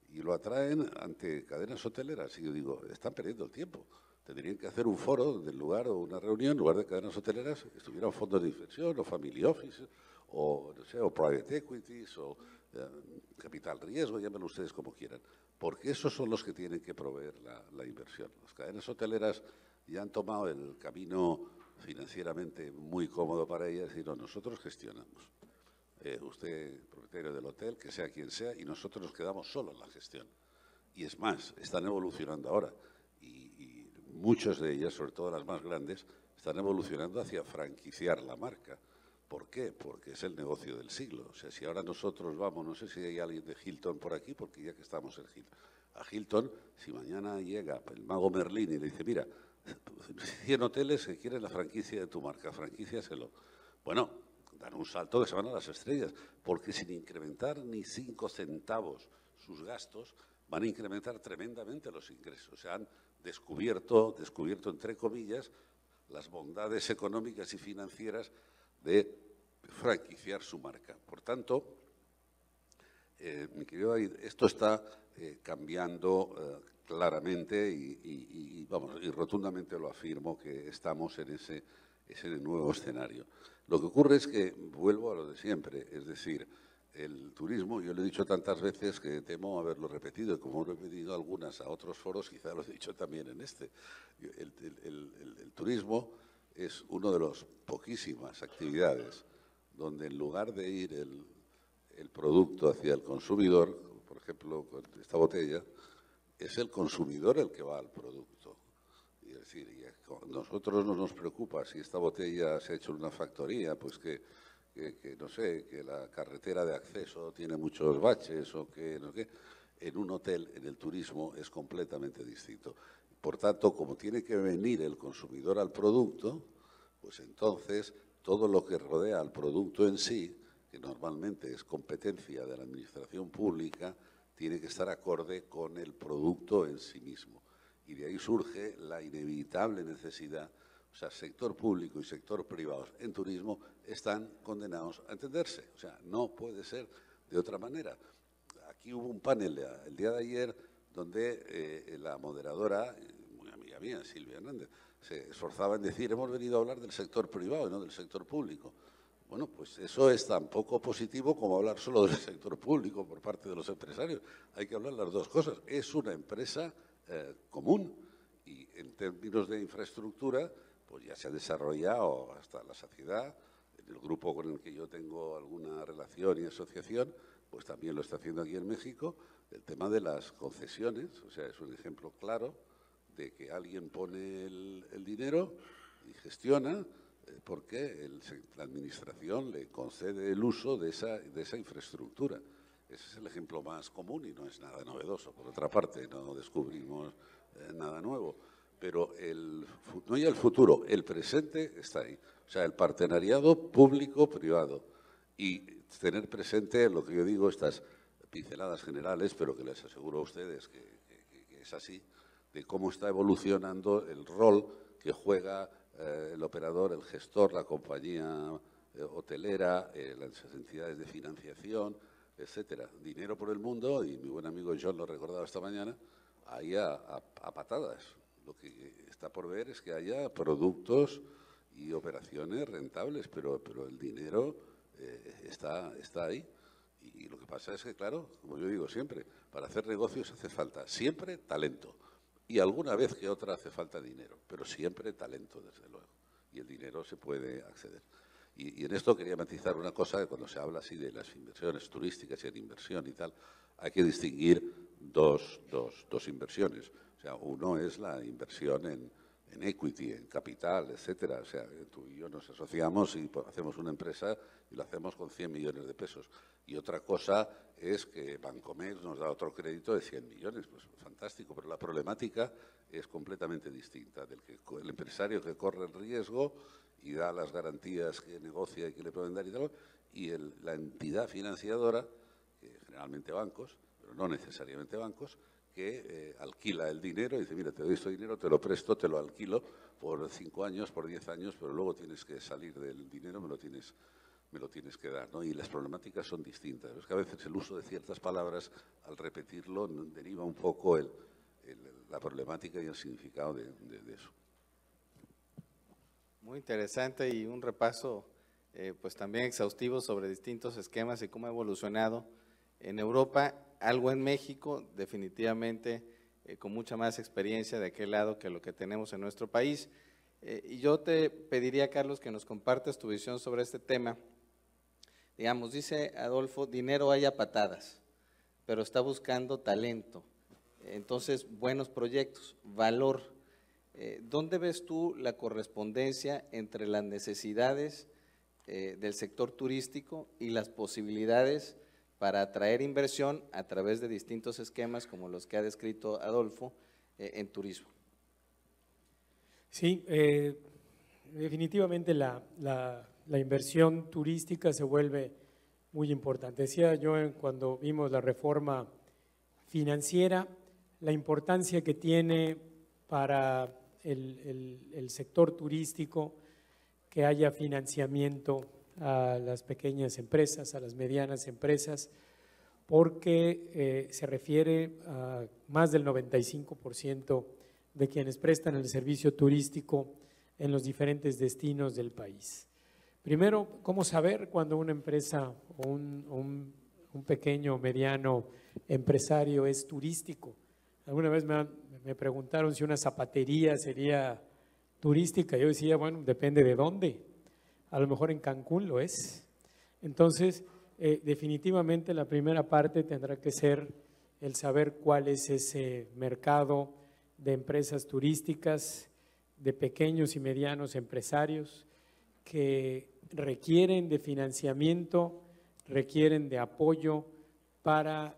Y lo atraen ante cadenas hoteleras. Y yo digo, están perdiendo el tiempo. Tendrían que hacer un foro del lugar o una reunión, en lugar de cadenas hoteleras, estuvieran fondos de inversión o family office o, no sé, o private equities o capital riesgo, llámenlo ustedes como quieran. Porque esos son los que tienen que proveer la inversión. Las cadenas hoteleras ya han tomado el camino financieramente muy cómodo para ellas y no, nosotros gestionamos. Usted, propietario del hotel, que sea quien sea, y nosotros nos quedamos solo en la gestión. Y es más, están evolucionando ahora. Y muchas de ellas, sobre todo las más grandes, están evolucionando hacia franquiciar la marca. ¿Por qué? Porque es el negocio del siglo. O sea, si ahora nosotros vamos, no sé si hay alguien de Hilton por aquí, porque ya que estamos en Hilton. A Hilton, si mañana llega el mago Merlín y le dice, mira, 100 hoteles que quieren la franquicia de tu marca, franquíciaselo. Bueno, dan un salto que se van a las estrellas, porque sin incrementar ni 5 centavos sus gastos, van a incrementar tremendamente los ingresos. O sea, han descubierto entre comillas, las bondades económicas y financieras de franquiciar su marca. Por tanto, mi querido David, esto está cambiando claramente y rotundamente lo afirmo que estamos en ese nuevo escenario. Lo que ocurre es que vuelvo a lo de siempre, es decir, el turismo, yo lo he dicho tantas veces que temo haberlo repetido, y como he repetido algunas a otros foros, quizá lo he dicho también en este. El turismo es una de las poquísimas actividades donde en lugar de ir el producto hacia el consumidor, por ejemplo, con esta botella, es el consumidor el que va al producto. Es decir, a nosotros no nos preocupa si esta botella se ha hecho en una factoría, pues que no sé, que la carretera de acceso tiene muchos baches o que no sé qué. En un hotel, en el turismo, es completamente distinto. Por tanto, como tiene que venir el consumidor al producto, pues entonces todo lo que rodea al producto en sí, que normalmente es competencia de la administración pública, tiene que estar acorde con el producto en sí mismo. Y de ahí surge la inevitable necesidad, o sea, sector público y sector privado en turismo están condenados a entenderse. O sea, no puede ser de otra manera. Aquí hubo un panel el día de ayer donde la moderadora, muy amiga mía, Silvia Hernández, se esforzaba en decir, hemos venido a hablar del sector privado y no del sector público. Bueno, pues eso es tan poco positivo como hablar solo del sector público por parte de los empresarios. Hay que hablar las dos cosas. Es una empresa común y en términos de infraestructura, pues ya se ha desarrollado hasta la saciedad. En el grupo con el que yo tengo alguna relación y asociación, pues también lo está haciendo aquí en México, el tema de las concesiones. O sea, es un ejemplo claro de que alguien pone el dinero y gestiona porque la administración le concede el uso de esa infraestructura. Ese es el ejemplo más común y no es nada novedoso. Por otra parte, no descubrimos nada nuevo. Pero no ya el futuro, el presente está ahí. O sea, el partenariado público-privado. Y tener presente lo que yo digo, estas pinceladas generales, pero que les aseguro a ustedes que es así, de cómo está evolucionando el rol que juega el operador, el gestor, la compañía hotelera, las entidades de financiación, etcétera. Dinero por el mundo, y mi buen amigo John lo recordaba esta mañana, ahí a patadas. Lo que está por ver es que haya productos y operaciones rentables, pero el dinero está ahí. Y lo que pasa es que, claro, como yo digo siempre, para hacer negocios hace falta siempre talento. Y alguna vez que otra hace falta dinero, pero siempre talento, desde luego. Y el dinero se puede acceder. Y en esto quería matizar una cosa, que cuando se habla así de las inversiones turísticas y en inversión y tal, hay que distinguir dos inversiones. O sea, uno es la inversión en en equity, en capital, etcétera. O sea, tú y yo nos asociamos y hacemos una empresa y lo hacemos con 100 millones de pesos. Y otra cosa es que Bancomex nos da otro crédito de 100 millones. Pues fantástico, pero la problemática es completamente distinta. El empresario que corre el riesgo y da las garantías que negocia y que le pueden dar y tal, y la entidad financiadora, que generalmente bancos, pero no necesariamente bancos, que alquila el dinero y dice, mira, te doy este dinero, te lo presto, te lo alquilo por 5 años, por 10 años, pero luego tienes que salir del dinero, me lo tienes que dar, ¿no? Y las problemáticas son distintas. Es que a veces el uso de ciertas palabras, al repetirlo, deriva un poco la problemática y el significado de eso. Muy interesante y un repaso pues también exhaustivo sobre distintos esquemas y cómo ha evolucionado en Europa, algo en México, definitivamente con mucha más experiencia de aquel lado que lo que tenemos en nuestro país. Y yo te pediría, Carlos, que nos compartas tu visión sobre este tema. Digamos, dice Adolfo, dinero hay a patadas, pero está buscando talento. Entonces, buenos proyectos, valor. ¿Dónde ves tú la correspondencia entre las necesidades del sector turístico y las posibilidades para atraer inversión a través de distintos esquemas como los que ha descrito Adolfo en turismo? Sí, definitivamente la inversión turística se vuelve muy importante. Decía yo cuando vimos la reforma financiera, la importancia que tiene para el sector turístico que haya financiamiento a las pequeñas empresas, a las medianas empresas, porque se refiere a más del 95% de quienes prestan el servicio turístico en los diferentes destinos del país. Primero, ¿cómo saber cuando una empresa o un pequeño o mediano empresario es turístico? Alguna vez me preguntaron si una zapatería sería turística. Yo decía, bueno, depende de dónde. A lo mejor en Cancún lo es. Entonces, definitivamente la primera parte tendrá que ser el saber cuál es ese mercado de empresas turísticas, de pequeños y medianos empresarios que requieren de financiamiento, requieren de apoyo para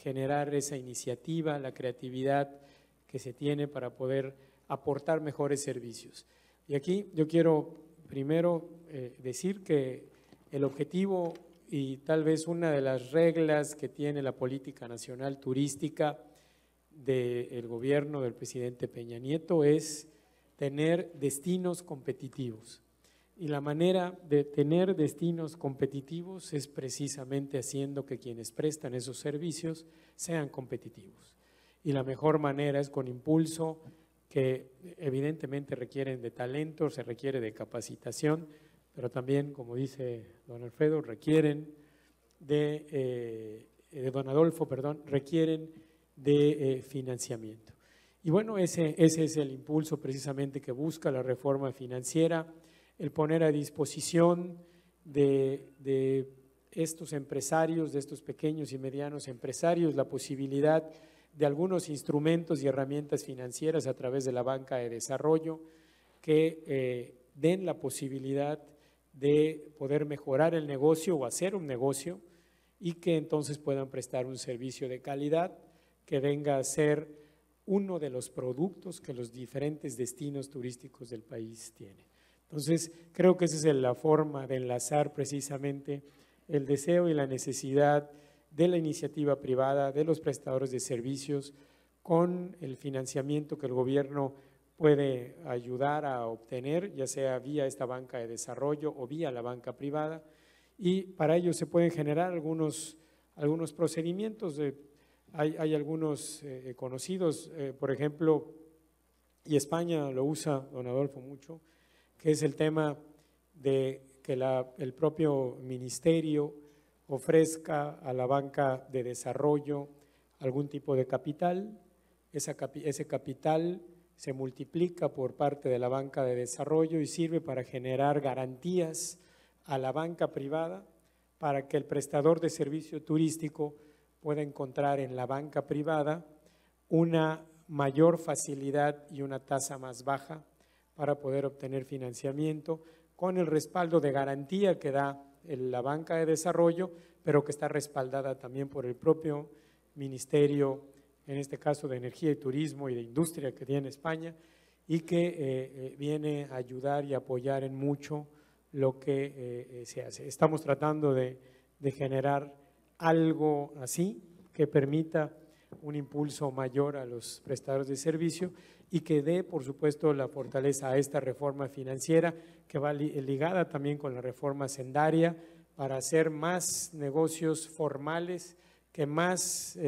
generar esa iniciativa, la creatividad que se tiene para poder aportar mejores servicios. Y aquí yo quiero primero decir que el objetivo y tal vez una de las reglas que tiene la política nacional turística del gobierno del presidente Peña Nieto es tener destinos competitivos. Y la manera de tener destinos competitivos es precisamente haciendo que quienes prestan esos servicios sean competitivos. Y la mejor manera es con impulso, que evidentemente requieren de talento, se requiere de capacitación, pero también, como dice don Alfredo, requieren don Adolfo, perdón, requieren de financiamiento. Y bueno, ese es el impulso precisamente que busca la reforma financiera, el poner a disposición de estos empresarios, de estos pequeños y medianos empresarios, la posibilidad de algunos instrumentos y herramientas financieras a través de la banca de desarrollo que den la posibilidad de poder mejorar el negocio o hacer un negocio y que entonces puedan prestar un servicio de calidad que venga a ser uno de los productos que los diferentes destinos turísticos del país tienen. Entonces, creo que esa es la forma de enlazar precisamente el deseo y la necesidad de la iniciativa privada, de los prestadores de servicios, con el financiamiento que el gobierno puede ayudar a obtener, ya sea vía esta banca de desarrollo o vía la banca privada, y para ello se pueden generar algunos procedimientos. Hay algunos conocidos, por ejemplo, y España lo usa, don Adolfo, mucho, que es el tema de que el propio ministerio ofrezca a la banca de desarrollo algún tipo de capital. Ese capital se multiplica por parte de la banca de desarrollo y sirve para generar garantías a la banca privada para que el prestador de servicio turístico pueda encontrar en la banca privada una mayor facilidad y una tasa más baja para poder obtener financiamiento, con el respaldo de garantía que da la banca de desarrollo, pero que está respaldada también por el propio Ministerio, en este caso de Energía y Turismo y de Industria que tiene España, y que viene a ayudar y apoyar en mucho lo que se hace. Estamos tratando de generar algo así que permita un impulso mayor a los prestadores de servicio y que dé, por supuesto, la fortaleza a esta reforma financiera que va ligada también con la reforma sendaria para hacer más negocios formales, que más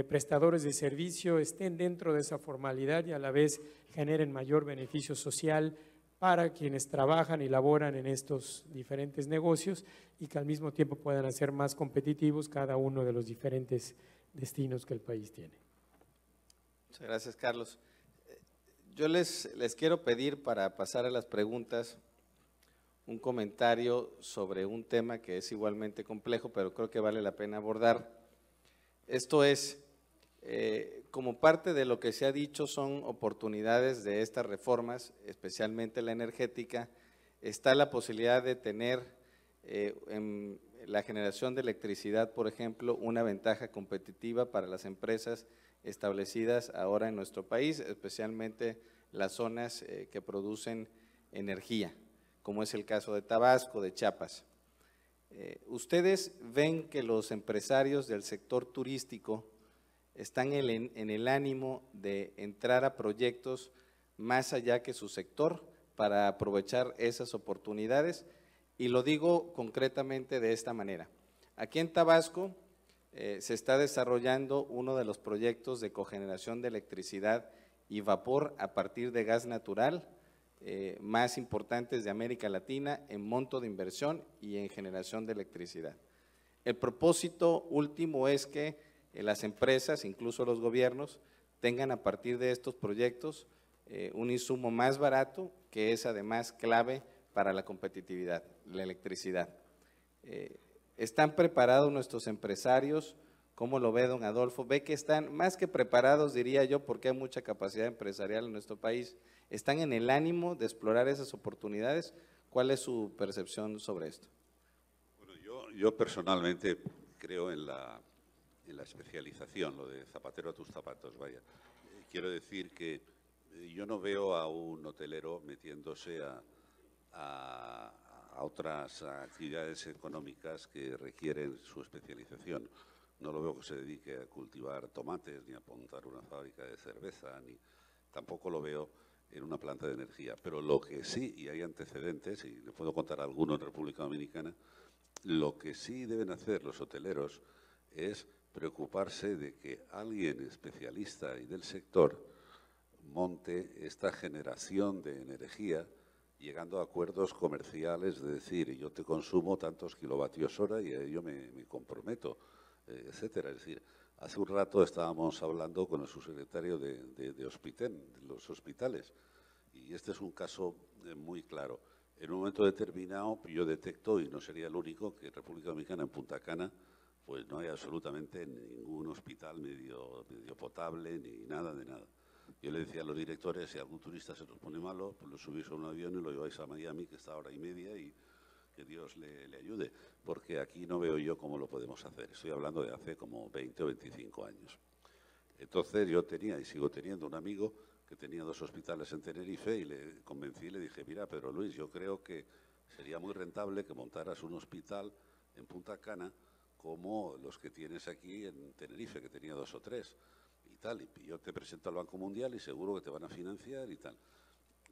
prestadores de servicio estén dentro de esa formalidad y a la vez generen mayor beneficio social para quienes trabajan y laboran en estos diferentes negocios y que al mismo tiempo puedan hacer más competitivos cada uno de los diferentes destinos que el país tiene. Muchas gracias, Carlos. Yo les quiero pedir, para pasar a las preguntas, un comentario sobre un tema que es igualmente complejo, pero creo que vale la pena abordar. Esto es, como parte de lo que se ha dicho, son oportunidades de estas reformas, especialmente la energética, está la posibilidad de tener en la generación de electricidad, por ejemplo, una ventaja competitiva para las empresas establecidas ahora en nuestro país, especialmente las zonas que producen energía, como es el caso de Tabasco, de Chiapas. ¿Ustedes ven que los empresarios del sector turístico están en el ánimo de entrar a proyectos más allá que su sector para aprovechar esas oportunidades? Y lo digo concretamente de esta manera. Aquí en Tabasco se está desarrollando uno de los proyectos de cogeneración de electricidad y vapor a partir de gas natural más importantes de América Latina en monto de inversión y en generación de electricidad. El propósito último es que las empresas, incluso los gobiernos, tengan a partir de estos proyectos un insumo más barato, que es además clave para la competitividad, la electricidad. ¿Están preparados nuestros empresarios? ¿Cómo lo ve don Adolfo? ¿Ve que están más que preparados, diría yo, porque hay mucha capacidad empresarial en nuestro país? ¿Están en el ánimo de explorar esas oportunidades? ¿Cuál es su percepción sobre esto? Bueno, yo personalmente creo en la especialización, lo de zapatero a tus zapatos, vaya. Quiero decir que yo no veo a un hotelero metiéndose a otras actividades económicas que requieren su especialización. No lo veo que se dedique a cultivar tomates, ni a montar una fábrica de cerveza, ni tampoco lo veo en una planta de energía. Pero lo que sí, y hay antecedentes, y le puedo contar algunos en República Dominicana, lo que sí deben hacer los hoteleros es preocuparse de que alguien especialista y del sector monte esta generación de energía llegando a acuerdos comerciales, de decir, yo te consumo tantos kilovatios hora y a ello me comprometo, etcétera. Es decir, hace un rato estábamos hablando con el subsecretario de Hospiten, de los hospitales, y este es un caso muy claro. En un momento determinado yo detecto, y no sería el único, que en República Dominicana, en Punta Cana, pues no hay absolutamente ningún hospital medio potable ni nada de nada. Yo le decía a los directores, si algún turista se nos pone malo, pues lo subís a un avión y lo lleváis a Miami, que está a 1h30, y que Dios le ayude, porque aquí no veo yo cómo lo podemos hacer. Estoy hablando de hace como 20 o 25 años. Entonces yo tenía y sigo teniendo un amigo que tenía 2 hospitales en Tenerife y le convencí y le dije, mira, Pedro Luis, yo creo que sería muy rentable que montaras un hospital en Punta Cana como los que tienes aquí en Tenerife, que tenía 2 o 3 y tal, y yo te presento al Banco Mundial y seguro que te van a financiar y tal.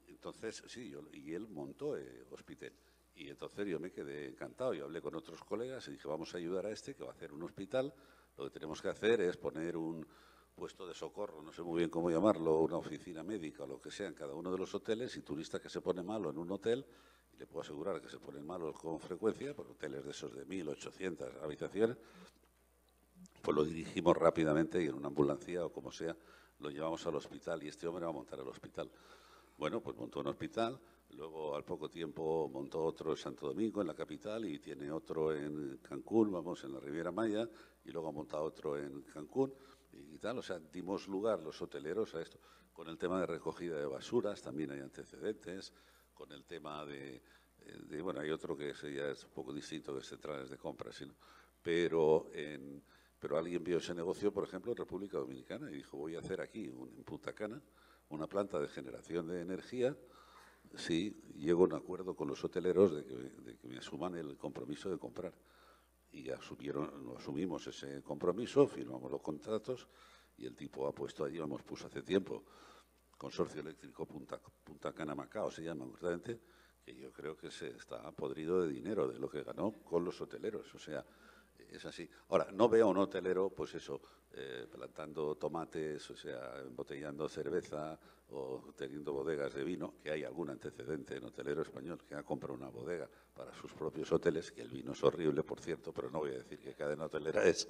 Entonces, sí, y él montó Hospital. Y entonces yo me quedé encantado. Yo hablé con otros colegas y dije, vamos a ayudar a este que va a hacer un hospital. Lo que tenemos que hacer es poner un puesto de socorro, no sé muy bien cómo llamarlo, una oficina médica o lo que sea en cada uno de los hoteles, y turista que se pone malo en un hotel, y le puedo asegurar que se ponen malos con frecuencia, por hoteles de esos de 1.800 habitaciones, pues lo dirigimos rápidamente y en una ambulancia o como sea, lo llevamos al hospital y este hombre va a montar el hospital. Bueno, pues montó un hospital, luego al poco tiempo montó otro en Santo Domingo, en la capital, y tiene otro en Cancún, vamos, en la Riviera Maya, y luego ha montado otro en Cancún, y tal, o sea, dimos lugar los hoteleros a esto. Con el tema de recogida de basuras también hay antecedentes, con el tema bueno, hay otro que ya es un poco distinto, que es centrales de compras, ¿sí? Pero alguien vio ese negocio, por ejemplo, en República Dominicana y dijo, voy a hacer aquí, en Punta Cana, una planta de generación de energía, si llego a un acuerdo con los hoteleros de que me asuman el compromiso de comprar. Y asumimos ese compromiso, firmamos los contratos y el tipo ha puesto allí, puso hace tiempo, Consorcio Eléctrico Punta Cana Macao se llama concretamente, que yo creo que se está podrido de dinero de lo que ganó con los hoteleros, o sea, es así. Ahora, no veo a un hotelero, pues eso, plantando tomates, o sea, embotellando cerveza o teniendo bodegas de vino, que hay algún antecedente en hotelero español que ha comprado una bodega para sus propios hoteles, que el vino es horrible, por cierto, pero no voy a decir qué cadena hotelera es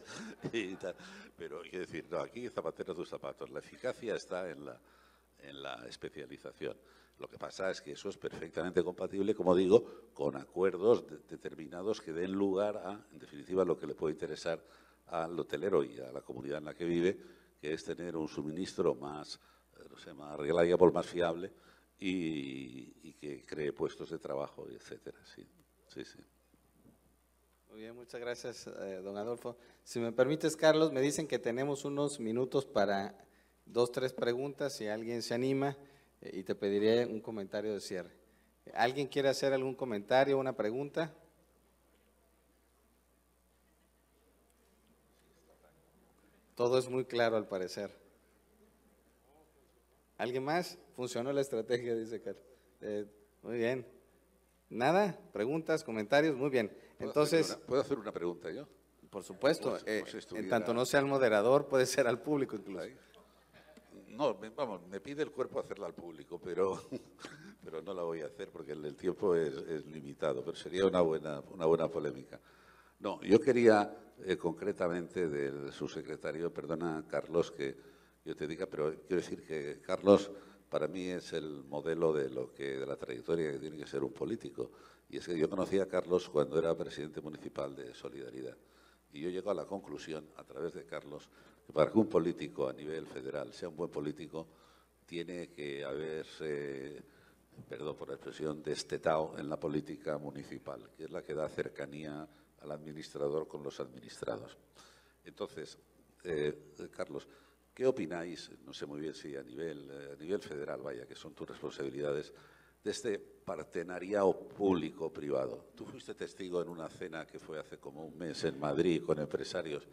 y tal. Pero quiero decir, no, aquí zapatero tus zapatos. La eficacia está en la especialización. Lo que pasa es que eso es perfectamente compatible, como digo, con acuerdos determinados que den lugar a, en definitiva, lo que le puede interesar al hotelero y a la comunidad en la que vive, que es tener un suministro más, no sé, más reliable, más fiable y que cree puestos de trabajo, etcétera. Sí, sí, sí. Muy bien, muchas gracias, don Adolfo. Si me permites, Carlos, me dicen que tenemos unos minutos para 2, 3 preguntas, si alguien se anima, y te pediré un comentario de cierre. ¿Alguien quiere hacer algún comentario, una pregunta? Todo es muy claro al parecer. ¿Alguien más? Funcionó la estrategia, dice Carlos. Muy bien. ¿Nada? ¿Preguntas, comentarios? Muy bien. Entonces, ¿Puedo hacer una pregunta yo? por supuesto, Pues en tanto no sea el moderador, puede ser al público incluso. No, vamos, me pide el cuerpo hacerla al público, pero no la voy a hacer porque el tiempo es limitado, pero sería una buena polémica. No, yo quería concretamente del subsecretario, perdona Carlos que yo te diga, pero quiero decir que Carlos para mí es el modelo de la trayectoria que tiene que ser un político. Y es que yo conocí a Carlos cuando era presidente municipal de Solidaridad. Y yo llego a la conclusión, a través de Carlos, que para que un político a nivel federal sea un buen político, tiene que haberse, perdón por la expresión, destetado en la política municipal, que es la que da cercanía al administrador con los administrados. Entonces, Carlos, ¿qué opináis? No sé muy bien si a nivel federal, vaya, que son tus responsabilidades, de este partenariado público-privado. Tú fuiste testigo en una cena que fue hace como un mes en Madrid con empresarios,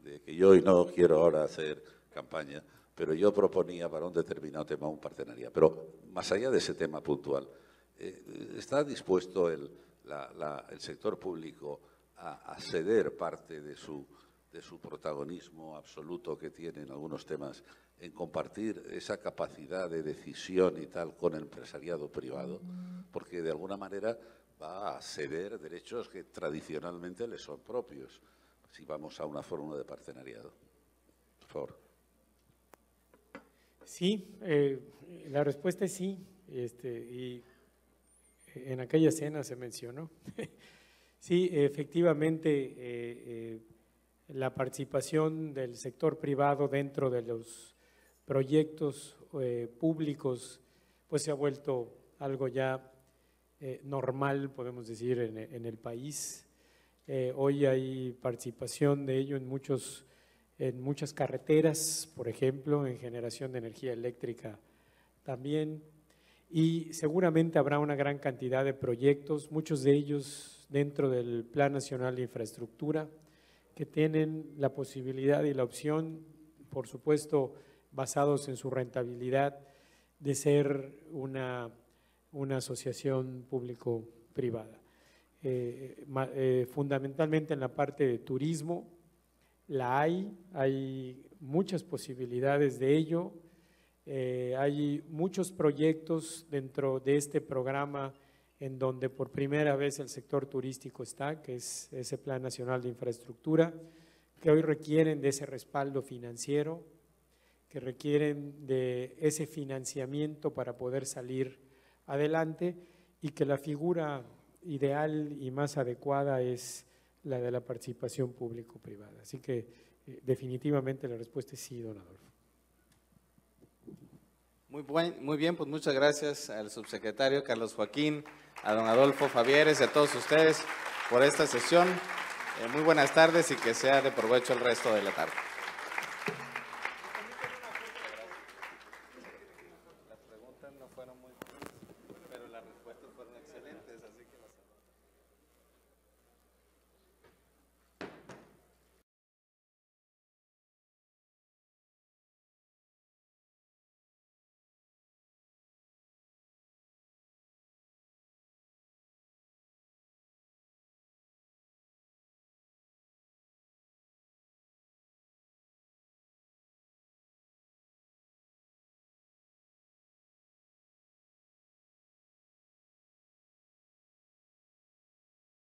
de que yo, y no quiero ahora hacer campaña, pero yo proponía para un determinado tema un partenariado. Pero más allá de ese tema puntual, ¿está dispuesto el sector público a ceder parte de su protagonismo absoluto que tiene en algunos temas, en compartir esa capacidad de decisión y tal con el empresariado privado? Porque de alguna manera va a ceder derechos que tradicionalmente le son propios, si vamos a una fórmula de partenariado. Por favor. Sí, la respuesta es sí, y en aquella cena se mencionó. Sí, efectivamente, la participación del sector privado dentro de los proyectos públicos pues se ha vuelto algo ya normal, podemos decir, en el país. Hoy hay participación de ello en muchas carreteras, por ejemplo, en generación de energía eléctrica también, y seguramente habrá una gran cantidad de proyectos, muchos de ellos dentro del Plan Nacional de Infraestructura, que tienen la posibilidad y la opción, por supuesto, basados en su rentabilidad, de ser una asociación público-privada. Fundamentalmente en la parte de turismo, hay muchas posibilidades de ello, hay muchos proyectos dentro de este programa en donde por primera vez el sector turístico está, que es ese Plan Nacional de Infraestructura, que hoy requieren de ese respaldo financiero, que requieren de ese financiamiento para poder salir adelante, y que la figura ideal y más adecuada es la de la participación público-privada. Así que definitivamente la respuesta es sí, don Adolfo. Muy bien, pues muchas gracias al subsecretario Carlos Joaquín, a don Adolfo Fabieres y a todos ustedes por esta sesión. Muy buenas tardes y que sea de provecho el resto de la tarde.